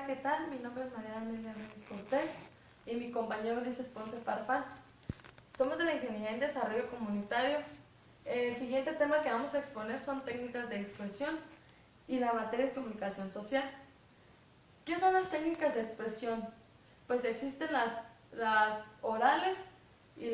¿qué tal? Mi nombre es María Amelia Ruiz Cortés y mi compañero Luis Ponce Farfán. Somos de la Ingeniería en Desarrollo Comunitario. El siguiente tema que vamos a exponer son técnicas de expresión y la materia es comunicación social. ¿Qué son las técnicas de expresión? Pues existen las orales y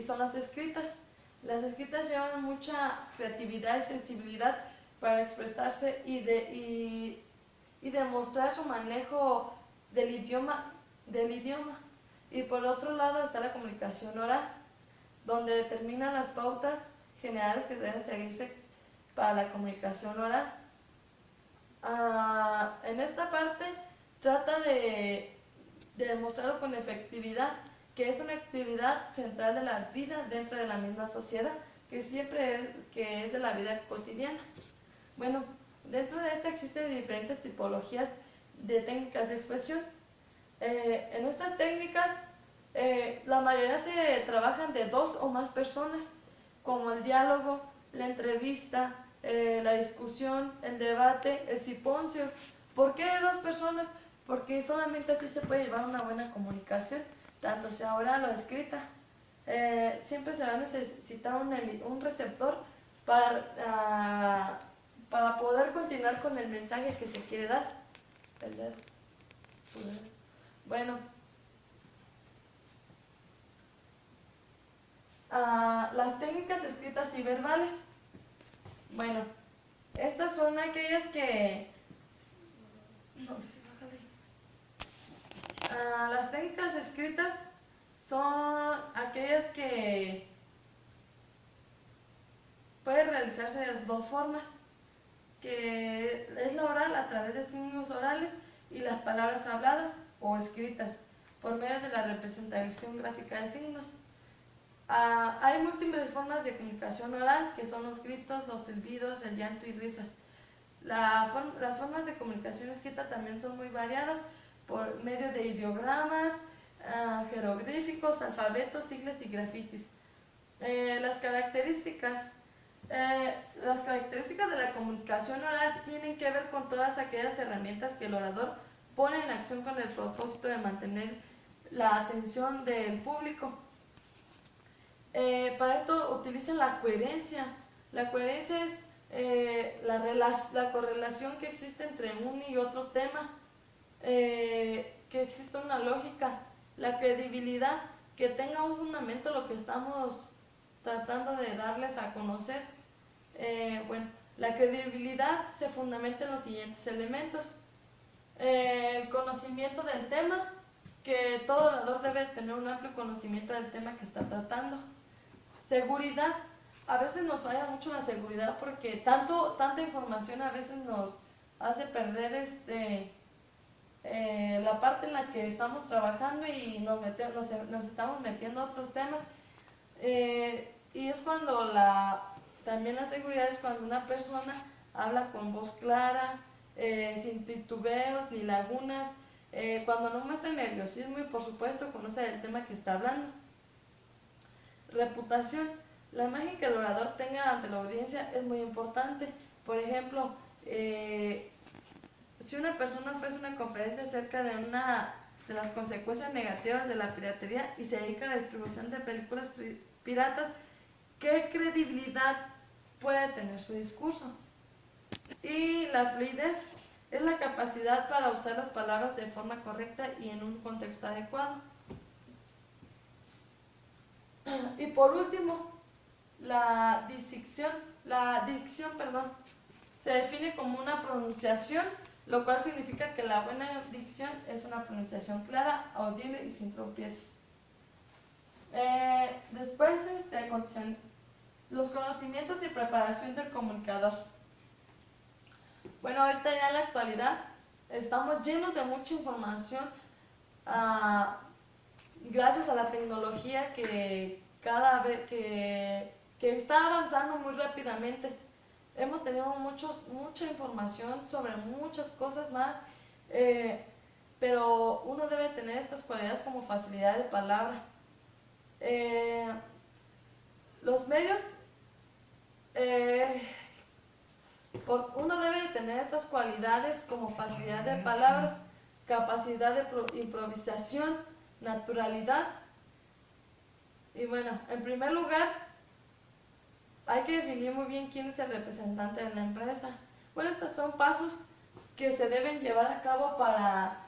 son las escritas. Las escritas llevan mucha creatividad y sensibilidad para expresarse y demostrar su manejo del idioma. Y por otro lado está la comunicación oral, donde determina las pautas generales que deben seguirse para la comunicación oral. En esta parte trata de demostrarlo con efectividad, que es una actividad central de la vida dentro de la misma sociedad, que es de la vida cotidiana. Bueno, dentro de esta existen diferentes tipologías de técnicas de expresión. En estas técnicas, la mayoría se trabajan de 2 o más personas, como el diálogo, la entrevista, la discusión, el debate, el simposio. ¿Por qué de 2 personas? Porque solamente así se puede llevar una buena comunicación, tanto sea oral o escrita. Siempre se va a necesitar un receptor para poder continuar con el mensaje que se quiere dar. Bueno, las técnicas escritas y verbales. Bueno, estas son aquellas que... las técnicas escritas son aquellas que pueden realizarse de las 2 formas, que es la oral a través de signos orales y las palabras habladas o escritas por medio de la representación gráfica de signos. Hay múltiples formas de comunicación oral, que son los gritos, los silbidos, el llanto y risas. Las formas de comunicación escrita también son muy variadas por medio de ideogramas, jeroglíficos, alfabetos, siglas y grafitis. Las características de la comunicación oral tienen que ver con todas aquellas herramientas que el orador pone en acción con el propósito de mantener la atención del público. Para esto utilizan la coherencia. La coherencia es la correlación que existe entre un y otro tema, que existe una lógica, la credibilidad, que tenga un fundamento lo que estamos tratando de darles a conocer. Bueno, la credibilidad se fundamenta en los siguientes elementos. El conocimiento del tema, que todo orador debe tener un amplio conocimiento del tema que está tratando. Seguridad, a veces nos falla mucho la seguridad porque tanta información a veces nos hace perder la parte en la que estamos trabajando y nos estamos metiendo a otros temas. Y es cuando también la seguridad es cuando una persona habla con voz clara, sin titubeos ni lagunas, cuando no muestra nerviosismo y por supuesto conoce el tema que está hablando. Reputación. La imagen que el orador tenga ante la audiencia es muy importante. Por ejemplo, si una persona ofrece una conferencia acerca de las consecuencias negativas de la piratería y se dedica a la distribución de películas piratas, ¿qué credibilidad puede tener su discurso? Y la fluidez es la capacidad para usar las palabras de forma correcta y en un contexto adecuado. Y por último, la dicción, se define como una pronunciación, lo cual significa que la buena dicción es una pronunciación clara, audible y sin tropiezos. Después, los conocimientos y preparación del comunicador. Bueno, ahorita ya en la actualidad estamos llenos de mucha información, gracias a la tecnología que cada vez que está avanzando muy rápidamente. Hemos tenido mucha información sobre muchas cosas más, pero uno debe tener estas cualidades como facilidad de palabra. Los medios Uno debe de tener estas cualidades como facilidad de palabras, capacidad de improvisación, naturalidad. Y bueno, en primer lugar, hay que definir muy bien quién es el representante de la empresa. Bueno, estos son pasos que se deben llevar a cabo para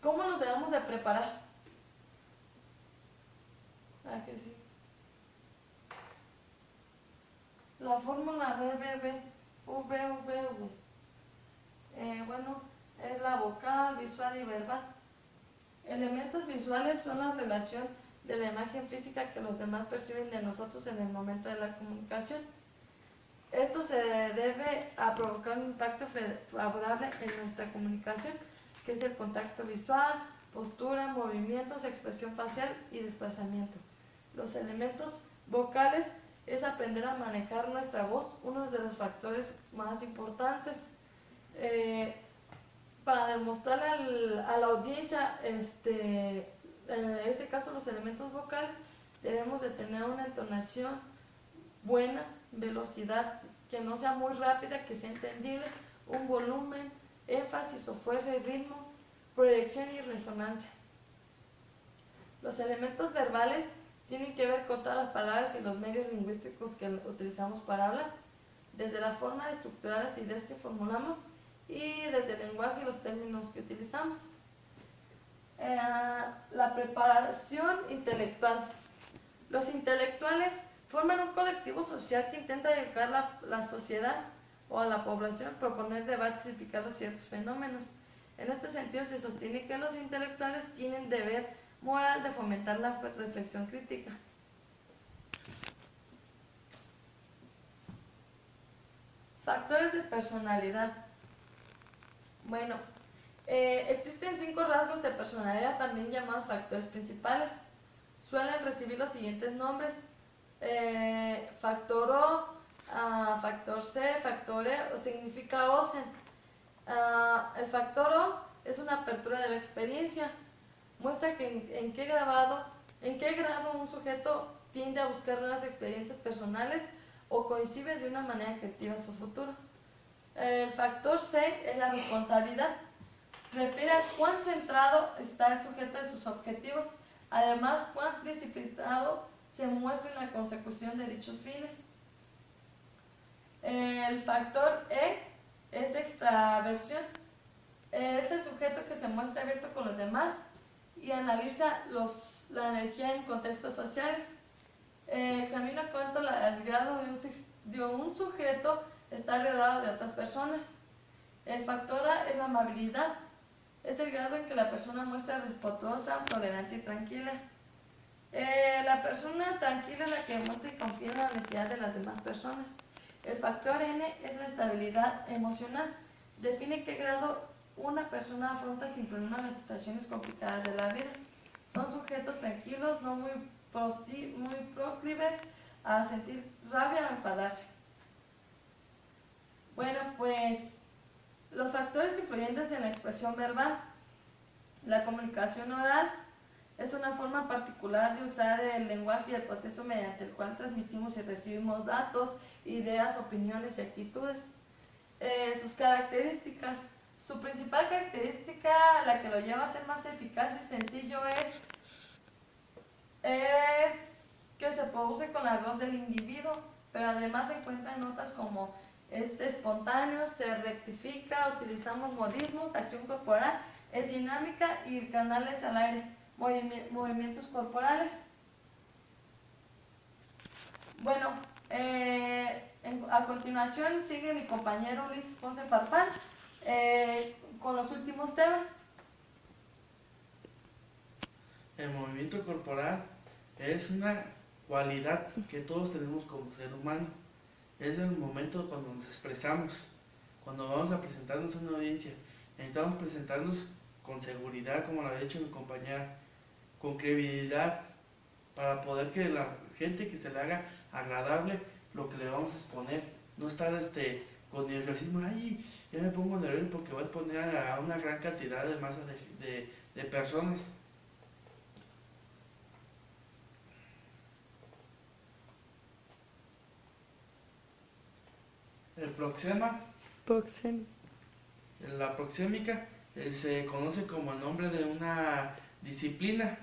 cómo nos debemos de preparar. ¿A que sí? La fórmula BBB, bueno, es la vocal, visual y verbal. Elementos visuales son la relación de la imagen física que los demás perciben de nosotros en el momento de la comunicación. Esto se debe a provocar un impacto favorable en nuestra comunicación, que es el contacto visual, postura, movimientos, expresión facial y desplazamiento. Los elementos vocales es aprender a manejar nuestra voz, uno de los factores más importantes. Para demostrarle a la audiencia, en este caso los elementos vocales, debemos de tener una entonación buena, velocidad, que no sea muy rápida, que sea entendible, un volumen, énfasis o fuerza y ritmo, proyección y resonancia. Los elementos verbales tienen que ver con todas las palabras y los medios lingüísticos que utilizamos para hablar, desde la forma de estructurar las ideas que formulamos y desde el lenguaje y los términos que utilizamos. La preparación intelectual. Los intelectuales forman un colectivo social que intenta educar la sociedad o a la población, proponer debates y explicar ciertos fenómenos. En este sentido se sostiene que los intelectuales tienen deber moral de fomentar la reflexión crítica. Factores de personalidad. Bueno, existen 5 rasgos de personalidad, también llamados factores principales. Suelen recibir los siguientes nombres: factor O, factor C, factor E, o significa OSEN. El factor O es una apertura de la experiencia. Muestra que en qué grado un sujeto tiende a buscar unas experiencias personales o coincide de una manera creativa su futuro. El factor C es la responsabilidad. Refiere a cuán centrado está el sujeto en sus objetivos, además cuán disciplinado se muestra en la consecución de dichos fines. El factor E es extraversión. Es el sujeto que se muestra abierto con los demás y analiza la energía en contextos sociales. Examina cuánto el grado de un sujeto está rodeado de otras personas. El factor A es la amabilidad. Es el grado en que la persona muestra respetuosa, tolerante y tranquila. La persona tranquila es la que muestra y confía en la honestidad de las demás personas. El factor N es la estabilidad emocional. Define qué grado una persona afronta sin problemas las situaciones complicadas de la vida. Son sujetos tranquilos, no muy proclives a sentir rabia o enfadarse. Bueno, pues los factores influyentes en la expresión verbal. La comunicación oral es una forma particular de usar el lenguaje y el proceso mediante el cual transmitimos y recibimos datos, ideas, opiniones y actitudes. Sus características. Su principal característica, la que lo lleva a ser más eficaz y sencillo, es que se produce con la voz del individuo, pero además se encuentran notas como es espontáneo, se rectifica, utilizamos modismos, acción corporal, es dinámica y canales al aire, movimientos corporales. Bueno, a continuación sigue mi compañero Ulises Ponce Farfán con los últimos temas. El movimiento corporal es una cualidad que todos tenemos como ser humano. Es el momento cuando nos expresamos, cuando vamos a presentarnos a una audiencia. Necesitamos presentarnos con seguridad, como lo ha dicho mi compañera, con credibilidad, para poder que la gente que se le haga agradable lo que le vamos a exponer. No estar con nerviosismo, ay, ya me pongo nervioso porque voy a exponer a una gran cantidad de masa de personas. El proxema, Proxem. la proxémica, se conoce como el nombre de una disciplina,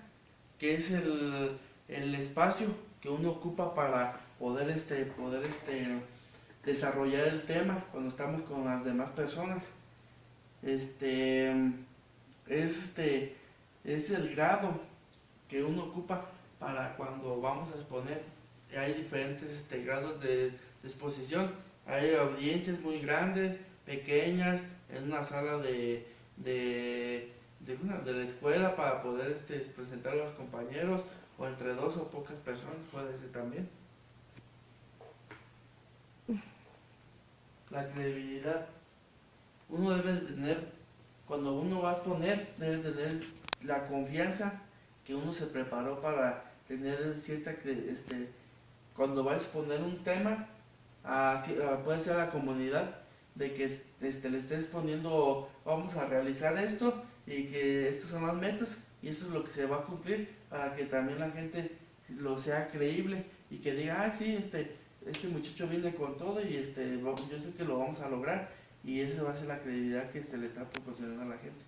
que es el espacio que uno ocupa para poder desarrollar el tema cuando estamos con las demás personas. Este es el grado que uno ocupa para cuando vamos a exponer. Hay diferentes grados de exposición. Hay audiencias muy grandes, pequeñas, en una sala de la escuela para poder presentar a los compañeros, o entre dos o pocas personas, puede ser también. La credibilidad. Uno debe de tener, cuando uno va a exponer, debe tener la confianza que uno se preparó para tener cierta cuando va a exponer un tema, puede ser a la comunidad, de que le esté exponiendo, vamos a realizar esto y que estas son las metas y esto es lo que se va a cumplir, para que también la gente lo sea creíble y que diga, ah, sí, este muchacho viene con todo y yo sé que lo vamos a lograr, y esa va a ser la credibilidad que se le está proporcionando a la gente.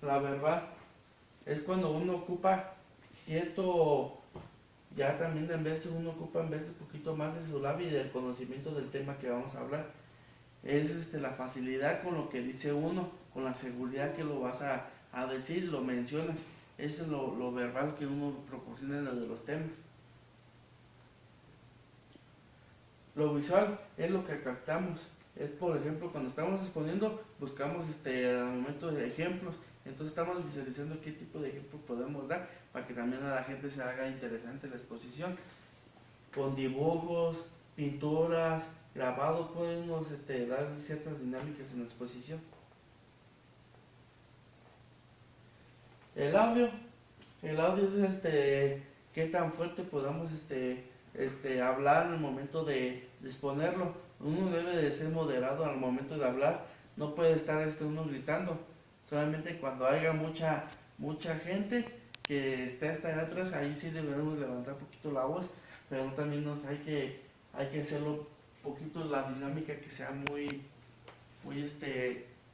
La verbal es cuando uno ocupa cierto, ya también en vez uno ocupa en vez un poquito más de su labio y del conocimiento del tema que vamos a hablar. Es la facilidad con lo que dice uno, con la seguridad que lo vas a decir, lo mencionas. Eso es lo verbal que uno proporciona en lo de los temas. Lo visual es lo que captamos. Es, por ejemplo, cuando estamos exponiendo, buscamos al momento de ejemplos. Entonces estamos visualizando qué tipo de ejemplos podemos dar para que también a la gente se haga interesante la exposición. Con dibujos, pinturas, grabados, podemos dar ciertas dinámicas en la exposición. El audio es qué tan fuerte podamos hablar en el momento de exponerlo. Uno debe de ser moderado al momento de hablar, no puede estar uno gritando. Solamente cuando haya mucha gente que esté hasta allá atrás, ahí sí debemos levantar un poquito la voz, pero también hay que hacerlo un poquito la dinámica que sea muy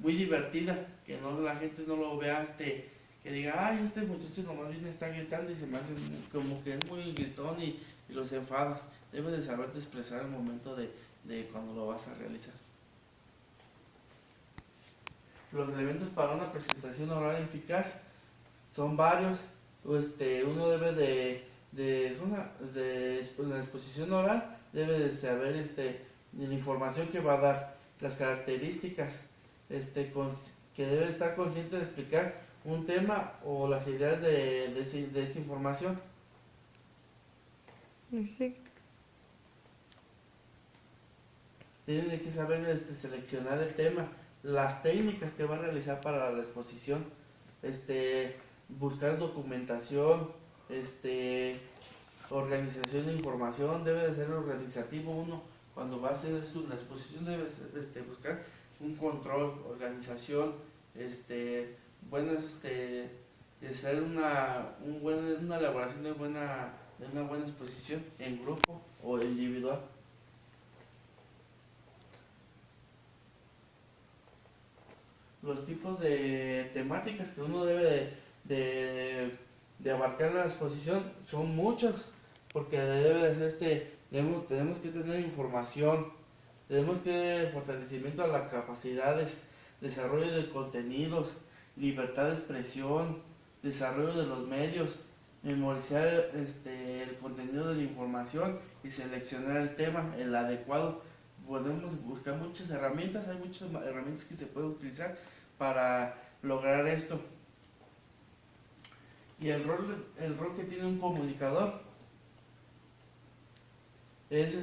divertida, que no la gente no lo vea que diga, ay, este muchacho nomás viene está gritando y se me hace como que es muy gritón y los enfadas. Debes de saberte expresar el momento de cuando lo vas a realizar. Los elementos para una presentación oral eficaz son varios. Uno debe en la exposición oral debe de saber la información que va a dar, las características, que debe estar consciente de explicar un tema o las ideas de esta información. Sí. Tiene que saber seleccionar el tema, las técnicas que va a realizar para la exposición, buscar documentación, organización de información. Debe de ser organizativo uno cuando va a hacer la exposición. Debe buscar un control, organización, buenas, hacer una elaboración de una buena exposición en grupo o individual. Los tipos de temáticas que uno debe de abarcar en la exposición son muchos, porque debe de ser tenemos que tener información, tenemos que fortalecimiento a las capacidades, desarrollo de contenidos, libertad de expresión, desarrollo de los medios, memorizar el contenido de la información y seleccionar el tema, el adecuado. Podemos buscar muchas herramientas, hay muchas herramientas que se pueden utilizar para lograr esto. Y el rol que tiene un comunicador es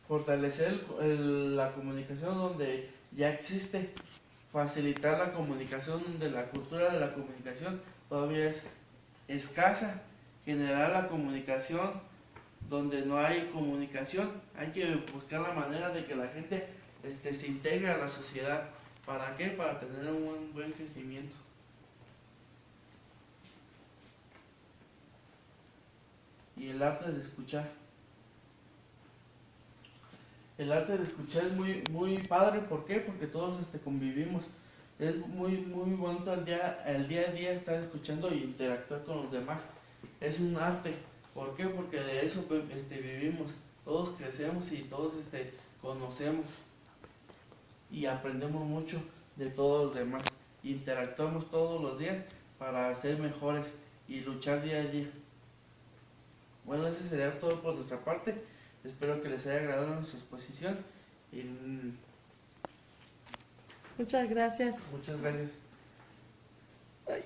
fortalecer la comunicación donde ya existe, facilitar la comunicación donde la cultura de la comunicación todavía es escasa, generar la comunicación donde no hay comunicación. Hay que buscar la manera de que la gente se integre a la sociedad ¿Para qué? Para tener un buen crecimiento. Y el arte de escuchar. El arte de escuchar es muy padre, ¿por qué? Porque todos convivimos. Es muy bonito el día a día estar escuchando y interactuar con los demás. Es un arte. ¿Por qué? Porque de eso vivimos. Todos crecemos y todos conocemos y aprendemos mucho de todos los demás. Interactuamos todos los días para ser mejores y luchar día a día. Bueno, ese sería todo por nuestra parte. Espero que les haya agradado nuestra exposición. Y Muchas gracias. muchas gracias. Ay.